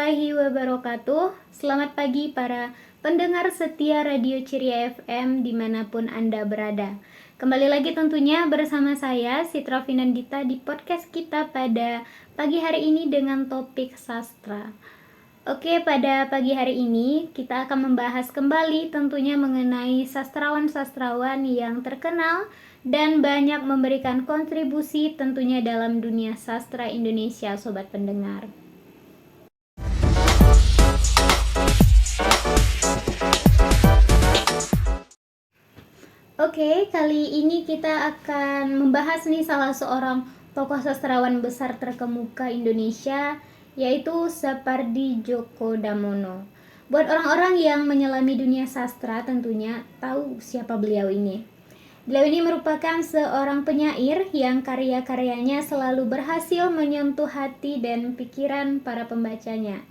warahmatullahi wabarakatuh. Selamat pagi para pendengar setia Radio Ceria FM dimanapun Anda berada. Kembali lagi tentunya bersama saya Sitra Finandita di podcast kita pada pagi hari ini dengan topik sastra. Oke, pada pagi hari ini kita akan membahas kembali tentunya mengenai sastrawan-sastrawan yang terkenal dan banyak memberikan kontribusi tentunya dalam dunia sastra Indonesia, sobat pendengar. Oke, kali ini kita akan membahas nih salah seorang tokoh sastrawan besar terkemuka Indonesia, yaitu Sapardi Djoko Damono. Buat orang-orang yang menyelami dunia sastra tentunya tahu siapa beliau ini. Beliau ini merupakan seorang penyair yang karya-karyanya selalu berhasil menyentuh hati dan pikiran para pembacanya.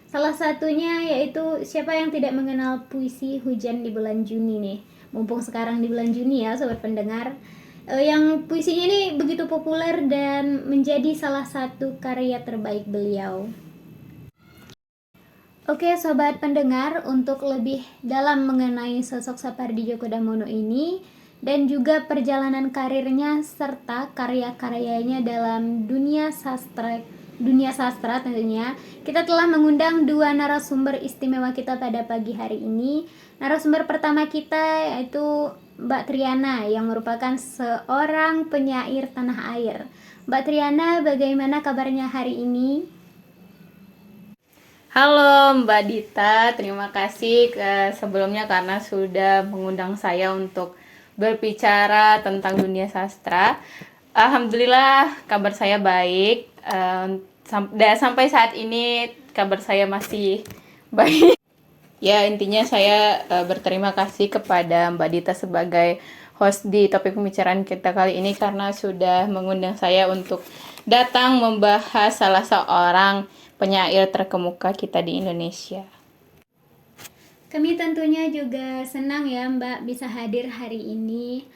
Salah satunya yaitu siapa yang tidak mengenal puisi Hujan di Bulan Juni nih. Mumpung sekarang di bulan Juni ya sobat pendengar, yang puisinya ini begitu populer dan menjadi salah satu karya terbaik beliau. Oke sobat pendengar, untuk lebih dalam mengenai sosok Sapardi Djoko Damono ini dan juga perjalanan karirnya serta karya-karyanya dalam dunia sastra tentunya, kita telah mengundang dua narasumber istimewa kita pada pagi hari ini. Narasumber pertama kita yaitu Mbak Triana yang merupakan seorang penyair tanah air. Mbak Triana, bagaimana kabarnya hari ini? Halo Mbak Dita, terima kasih sebelumnya karena sudah mengundang saya untuk berbicara tentang dunia sastra. Alhamdulillah kabar saya baik, dan sampai saat ini kabar saya masih baik. Ya, intinya saya berterima kasih kepada Mbak Dita sebagai host di topik pembicaraan kita kali ini karena sudah mengundang saya untuk datang membahas salah seorang penyair terkemuka kita di Indonesia. Kami tentunya juga senang ya Mbak bisa hadir hari ini.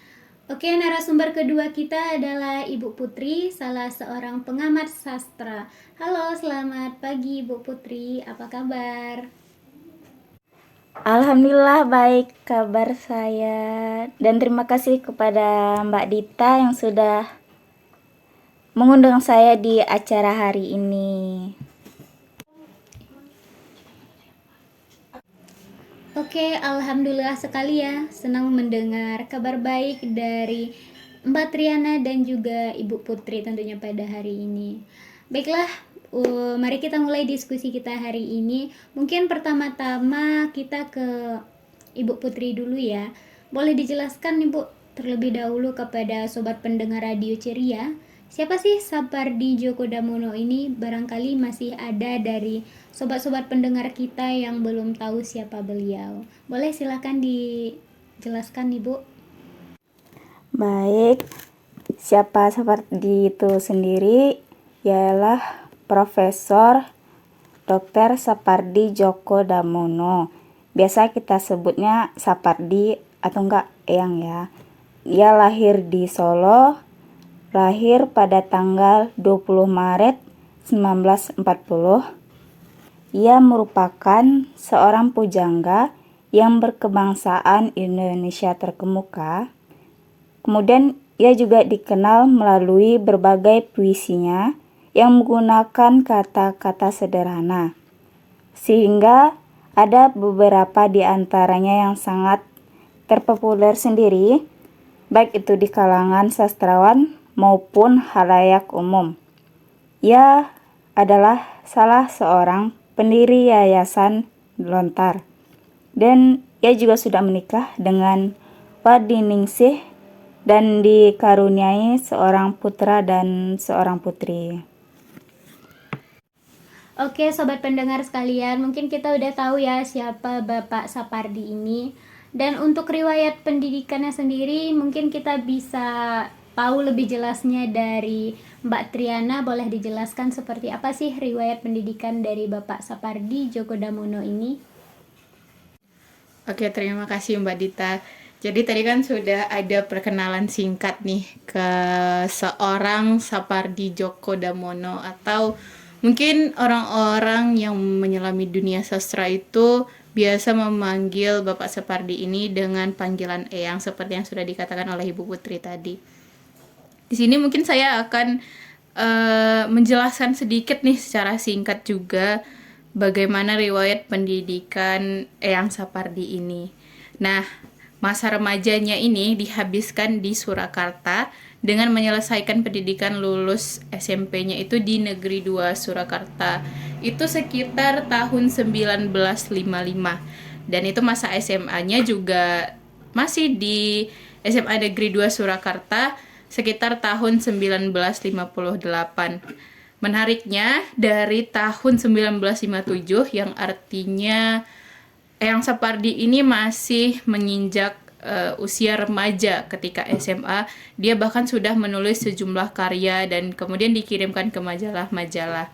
Oke, narasumber kedua kita adalah Ibu Putri, salah seorang pengamat sastra. Halo, selamat pagi Ibu Putri, apa kabar? Alhamdulillah baik kabar saya, dan terima kasih kepada Mbak Dita yang sudah mengundang saya di acara hari ini. Oke, alhamdulillah sekali ya, senang mendengar kabar baik dari Mbak Triana dan juga Ibu Putri tentunya pada hari ini. Baiklah, mari kita mulai diskusi kita hari ini. Mungkin pertama-tama kita ke Ibu Putri dulu ya. Boleh dijelaskan Ibu terlebih dahulu kepada sobat pendengar Radio Ceria, siapa sih Sapardi Djoko Damono ini? Barangkali masih ada dari sobat-sobat pendengar kita yang belum tahu siapa beliau. Boleh silakan dijelaskan Ibu. Baik, siapa Sapardi itu sendiri ialah Profesor Dr. Sapardi Djoko Damono. Biasa kita sebutnya Sapardi atau enggak Eyang ya. Ia lahir di Solo, lahir pada tanggal 20 Maret 1940. Ia merupakan seorang pujangga yang berkebangsaan Indonesia terkemuka. Kemudian ia juga dikenal melalui berbagai puisinya yang menggunakan kata-kata sederhana, sehingga ada beberapa di antaranya yang sangat terpopuler sendiri, baik itu di kalangan sastrawan maupun khalayak umum. Ia adalah salah seorang pendiri Yayasan Lontar, dan ia juga sudah menikah dengan Wadiningsih dan dikaruniai seorang putra dan seorang putri. Oke, sobat pendengar sekalian, mungkin kita udah tahu ya siapa Bapak Sapardi ini. Dan untuk riwayat pendidikannya sendiri, mungkin kita bisa tahu lebih jelasnya dari Mbak Triana. Boleh dijelaskan seperti apa sih riwayat pendidikan dari Bapak Sapardi Djoko Damono ini? Oke, terima kasih Mbak Dita. Jadi tadi kan sudah ada perkenalan singkat nih ke seorang Sapardi Djoko Damono atau Mungkin orang-orang yang menyelami dunia sastra itu biasa memanggil Bapak Sapardi ini dengan panggilan Eyang seperti yang sudah dikatakan oleh Ibu Putri tadi. Di sini mungkin saya akan menjelaskan sedikit nih secara singkat juga bagaimana riwayat pendidikan Eyang Sapardi ini. Nah, masa remajanya ini dihabiskan di Surakarta dengan menyelesaikan pendidikan lulus SMP-nya itu di Negeri 2 Surakarta. Itu sekitar tahun 1955. Dan itu masa SMA-nya juga masih di SMA Negeri 2 Surakarta sekitar tahun 1958. Menariknya, dari tahun 1957 yang artinya Eyang Sapardi ini masih menginjak usia remaja ketika SMA, dia bahkan sudah menulis sejumlah karya dan kemudian dikirimkan ke majalah-majalah.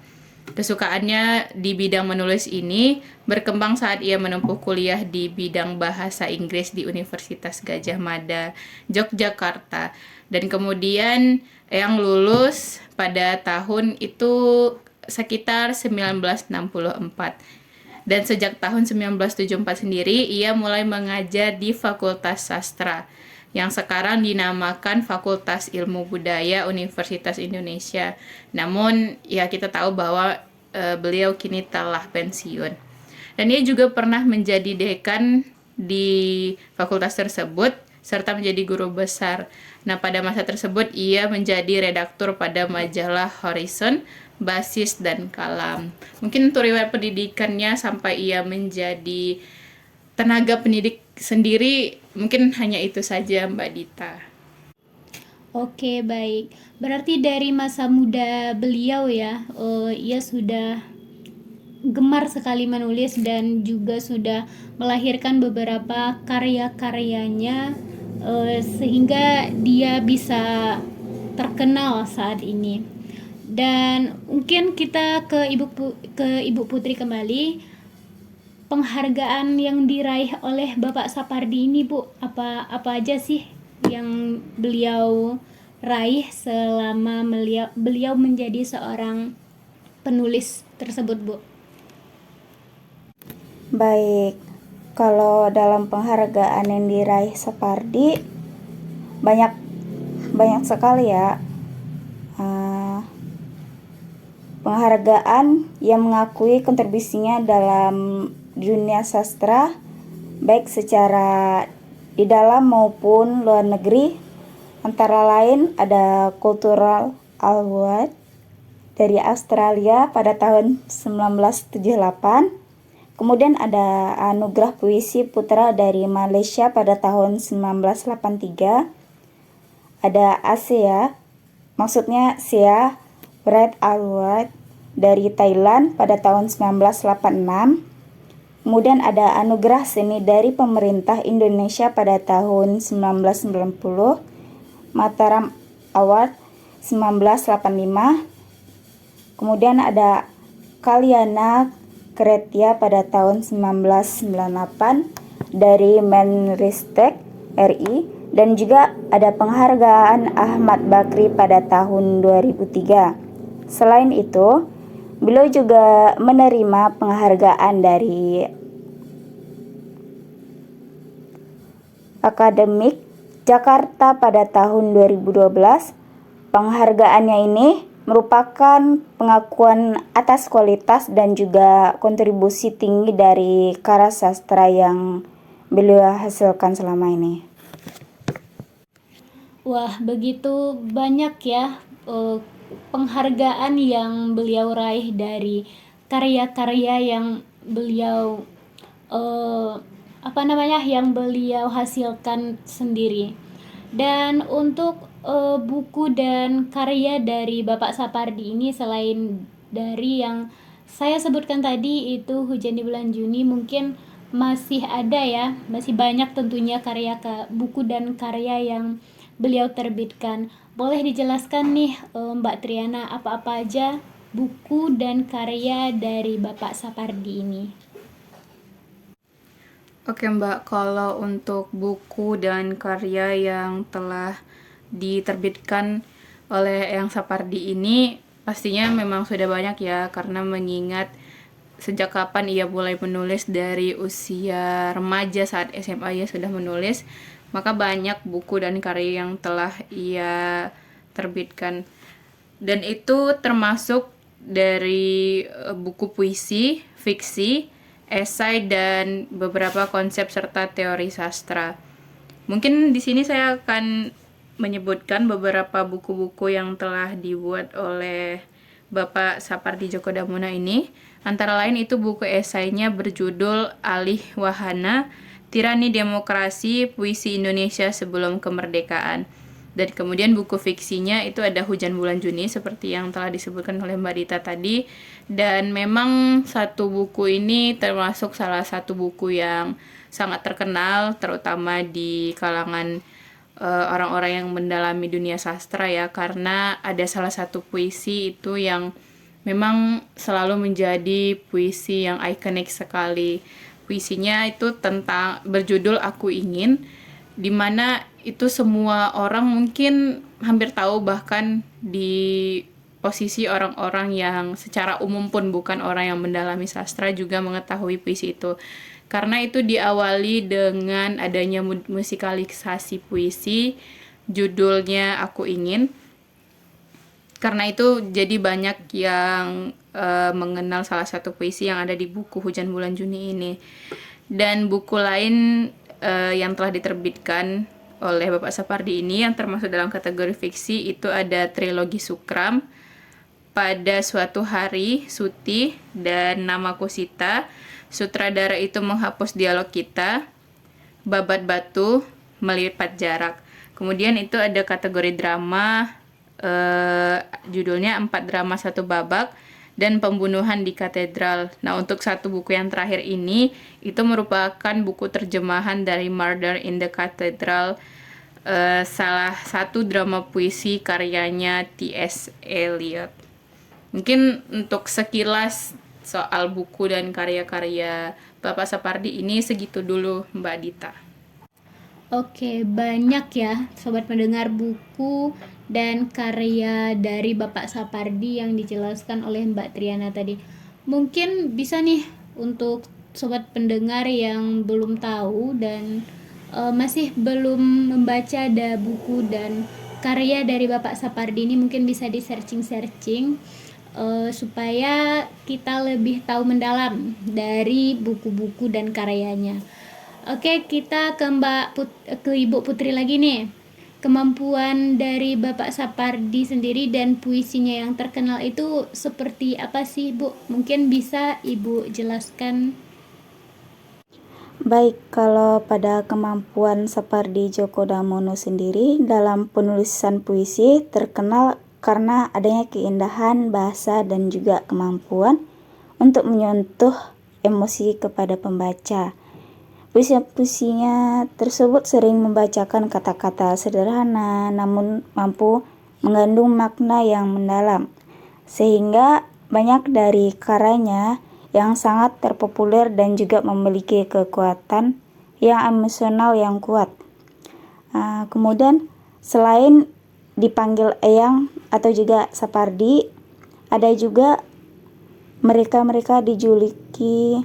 Kesukaannya di bidang menulis ini berkembang saat ia menempuh kuliah di bidang bahasa Inggris di Universitas Gadjah Mada, Yogyakarta. Dan kemudian yang lulus pada tahun itu sekitar 1964. Dan sejak tahun 1974 sendiri, ia mulai mengajar di Fakultas Sastra, yang sekarang dinamakan Fakultas Ilmu Budaya Universitas Indonesia. Namun, ya kita tahu bahwa beliau kini telah pensiun. Dan ia juga pernah menjadi dekan di fakultas tersebut, serta menjadi guru besar. Nah, pada masa tersebut, ia menjadi redaktur pada majalah Horizon, Basis, dan Kalam. Mungkin untuk riwayat pendidikannya sampai ia menjadi tenaga pendidik sendiri, mungkin hanya itu saja Mbak Dita. Oke, baik. Berarti dari masa muda beliau ya, ia sudah gemar sekali menulis dan juga sudah melahirkan beberapa karya-karyanya sehingga dia bisa terkenal saat ini. Dan mungkin kita ke Ibu Putri kembali. Penghargaan yang diraih oleh Bapak Sapardi ini, Bu, apa aja sih yang beliau raih selama beliau menjadi seorang penulis tersebut, Bu? Baik, kalau dalam penghargaan yang diraih Sapardi banyak sekali ya. Penghargaan yang mengakui kontribusinya dalam dunia sastra, baik secara di dalam maupun luar negeri. Antara lain ada Cultural Award dari Australia pada tahun 1978. Kemudian ada Anugerah Puisi Putra dari Malaysia pada tahun 1983. Ada ASEA, maksudnya SEA Bright Award dari Thailand pada tahun 1986. Kemudian ada Anugerah Seni dari Pemerintah Indonesia pada tahun 1990, Mataram Award 1985. Kemudian ada Kalyana Kretya pada tahun 1998 dari Menristek RI, dan juga ada penghargaan Ahmad Bakri pada tahun 2003. Selain itu, beliau juga menerima penghargaan dari Akademik Jakarta pada tahun 2012. Penghargaannya ini merupakan pengakuan atas kualitas dan juga kontribusi tinggi dari karya sastra yang beliau hasilkan selama ini. Wah, begitu banyak ya penghargaan yang beliau raih dari karya-karya yang beliau yang beliau hasilkan sendiri. Dan untuk buku dan karya dari Bapak Sapardi ini, selain dari yang saya sebutkan tadi itu Hujan di Bulan Juni, mungkin masih ada ya, masih banyak tentunya buku dan karya yang beliau terbitkan. Boleh dijelaskan nih Mbak Triana, apa-apa aja buku dan karya dari Bapak Sapardi ini? Oke Mbak, kalau untuk buku dan karya yang telah diterbitkan oleh Eyang Sapardi ini, pastinya memang sudah banyak ya, karena mengingat sejak kapan ia mulai menulis, dari usia remaja saat SMA ia sudah menulis, maka banyak buku dan karya yang telah ia terbitkan. Dan itu termasuk dari buku puisi, fiksi, esai, dan beberapa konsep serta teori sastra. Mungkin di sini saya akan menyebutkan beberapa buku-buku yang telah dibuat oleh Bapak Sapardi Djoko Damono ini. Antara lain itu buku esainya berjudul Alih Wahana, Tirani Demokrasi, Puisi Indonesia Sebelum Kemerdekaan. Dan kemudian buku fiksinya itu ada Hujan Bulan Juni, seperti yang telah disebutkan oleh Mbak Dita tadi. Dan memang satu buku ini termasuk salah satu buku yang sangat terkenal, terutama di kalangan orang-orang yang mendalami dunia sastra ya, karena ada salah satu puisi itu yang memang selalu menjadi puisi yang ikonik sekali. Puisinya itu tentang berjudul Aku Ingin, dimana itu semua orang mungkin hampir tahu, bahkan di posisi orang-orang yang secara umum pun bukan orang yang mendalami sastra juga mengetahui puisi itu. Karena itu diawali dengan adanya musikalisasi puisi, judulnya Aku Ingin. Karena itu jadi banyak yang mengenal salah satu puisi yang ada di buku Hujan Bulan Juni ini. Dan buku lain yang telah diterbitkan oleh Bapak Sapardi ini yang termasuk dalam kategori fiksi itu ada Trilogi Sukram, Pada Suatu Hari, Suti, dan Namaku Sita. Sutradara itu Menghapus Dialog Kita, Babat Batu, Melipat Jarak. Kemudian itu ada kategori drama, judulnya 4 Drama 1 Babak, dan Pembunuhan di Katedral. Nah, untuk satu buku yang terakhir ini, itu merupakan buku terjemahan dari Murder in the Cathedral, salah satu drama puisi karyanya T.S. Eliot. Mungkin untuk sekilas soal buku dan karya-karya Bapak Sapardi ini segitu dulu, Mbak Dita. Oke, banyak ya sobat pendengar buku dan karya dari Bapak Sapardi yang dijelaskan oleh Mbak Triana tadi. Mungkin bisa nih untuk sobat pendengar yang belum tahu dan masih belum membaca ada buku dan karya dari Bapak Sapardi ini, mungkin bisa di searching supaya kita lebih tahu mendalam dari buku-buku dan karyanya. Oke, kita ke Ibu Putri lagi nih. Kemampuan dari Bapak Sapardi sendiri dan puisinya yang terkenal itu seperti apa sih, Bu? Mungkin bisa Ibu jelaskan. Baik, kalau pada kemampuan Sapardi Djoko Damono sendiri dalam penulisan puisi terkenal karena adanya keindahan bahasa dan juga kemampuan untuk menyentuh emosi kepada pembaca. Puisi-puisinya tersebut sering membacakan kata-kata sederhana namun mampu mengandung makna yang mendalam, sehingga banyak dari karyanya yang sangat terpopuler dan juga memiliki kekuatan yang emosional yang kuat. Kemudian selain dipanggil Eyang atau juga Sapardi, ada juga mereka dijuluki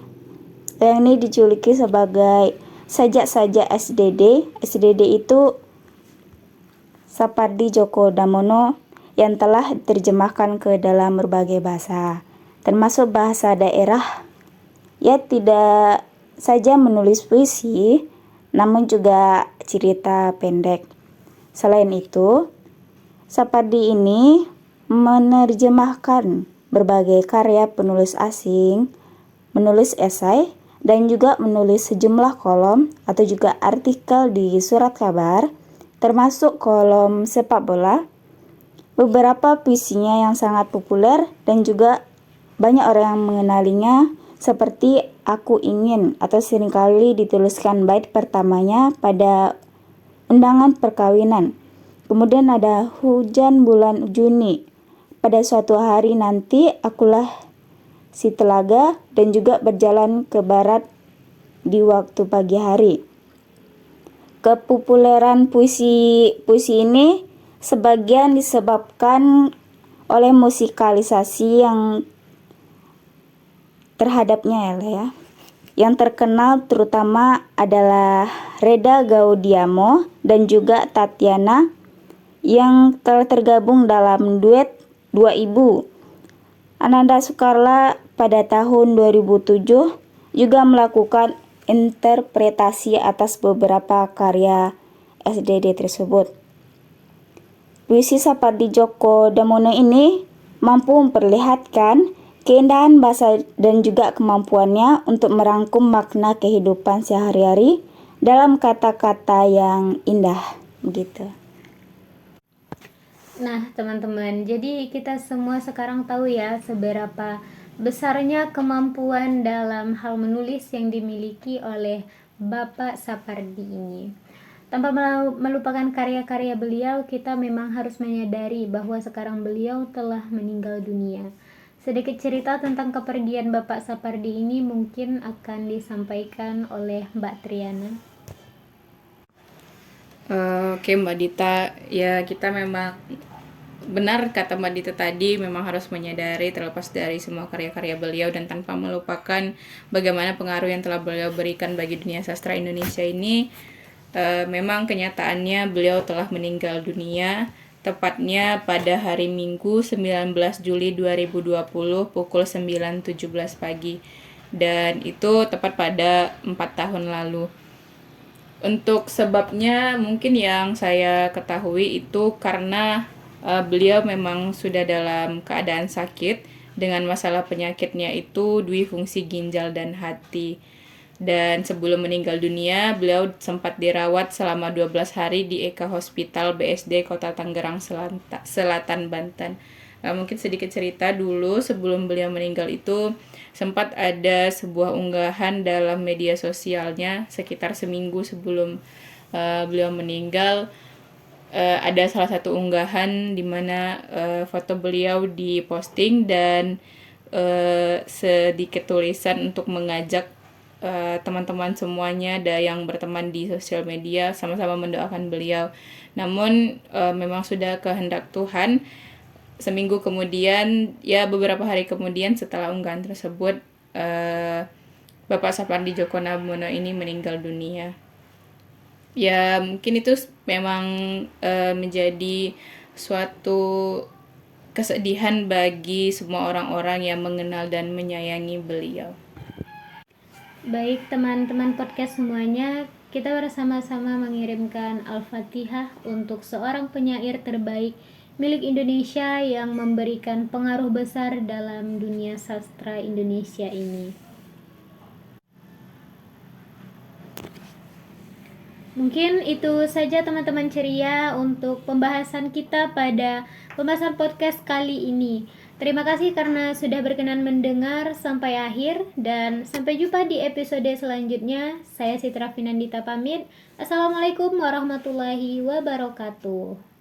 sebagai sajak-sajak SDD. SDD itu Sapardi Djoko Damono yang telah diterjemahkan ke dalam berbagai bahasa, termasuk bahasa daerah. Ia tidak saja menulis puisi, namun juga cerita pendek. Selain itu, Sapardi ini menerjemahkan berbagai karya penulis asing, menulis esai, dan juga menulis sejumlah kolom atau juga artikel di surat kabar, termasuk kolom sepak bola. Beberapa puisinya yang sangat populer dan juga banyak orang yang mengenalinya seperti Aku Ingin, atau seringkali dituliskan bait pertamanya pada undangan perkawinan. Kemudian ada Hujan Bulan Juni, Pada Suatu Hari Nanti Akulah Si Telaga, dan juga Berjalan ke Barat di Waktu Pagi Hari. Kepopuleran puisi ini sebagian disebabkan oleh musikalisasi yang terhadapnya ya. Yang terkenal terutama adalah Reda Gaudiamo dan juga Tatiana yang telah tergabung dalam duet Dua Ibu. Ananda Sukarla pada tahun 2007 juga melakukan interpretasi atas beberapa karya SDD tersebut. Puisi Sapardi Djoko Damono ini mampu memperlihatkan keindahan bahasa dan juga kemampuannya untuk merangkum makna kehidupan sehari-hari dalam kata-kata yang indah, begitu. Nah, teman-teman, jadi kita semua sekarang tahu ya seberapa besarnya kemampuan dalam hal menulis yang dimiliki oleh Bapak Sapardi ini. Tanpa melupakan karya-karya beliau, kita memang harus menyadari bahwa sekarang beliau telah meninggal dunia. Sedikit cerita tentang kepergian Bapak Sapardi ini mungkin akan disampaikan oleh Mbak Triana. Oke Mbak Dita, ya kita memang benar kata Mbak Dita tadi, memang harus menyadari terlepas dari semua karya-karya beliau dan tanpa melupakan bagaimana pengaruh yang telah beliau berikan bagi dunia sastra Indonesia ini. Memang kenyataannya beliau telah meninggal dunia tepatnya pada hari Minggu 19 Juli 2020 pukul 9.17 pagi, dan itu tepat pada 4 tahun lalu. Untuk sebabnya mungkin yang saya ketahui itu karena beliau memang sudah dalam keadaan sakit dengan masalah penyakitnya itu dwi fungsi ginjal dan hati. Dan sebelum meninggal dunia, beliau sempat dirawat selama 12 hari di Eka Hospital BSD Kota Tangerang Selatan, Banten. Mungkin sedikit cerita dulu, sebelum beliau meninggal itu sempat ada sebuah unggahan dalam media sosialnya sekitar seminggu sebelum beliau meninggal. Ada salah satu unggahan di mana foto beliau diposting dan sedikit tulisan untuk mengajak teman-teman semuanya ada yang berteman di sosial media sama-sama mendoakan beliau. Namun memang sudah kehendak Tuhan, seminggu kemudian, ya beberapa hari kemudian setelah unggahan tersebut, Bapak Sapardi Djoko Damono ini meninggal dunia. Ya mungkin itu memang menjadi suatu kesedihan bagi semua orang-orang yang mengenal dan menyayangi beliau. Baik teman-teman podcast semuanya, kita bersama-sama mengirimkan Al-Fatihah untuk seorang penyair terbaik milik Indonesia yang memberikan pengaruh besar dalam dunia sastra Indonesia ini. Mungkin itu saja teman-teman ceria untuk pembahasan kita pada pembahasan podcast kali ini. Terima kasih karena sudah berkenan mendengar sampai akhir dan sampai jumpa di episode selanjutnya. Saya Citra Finandita pamit. Assalamualaikum warahmatullahi wabarakatuh.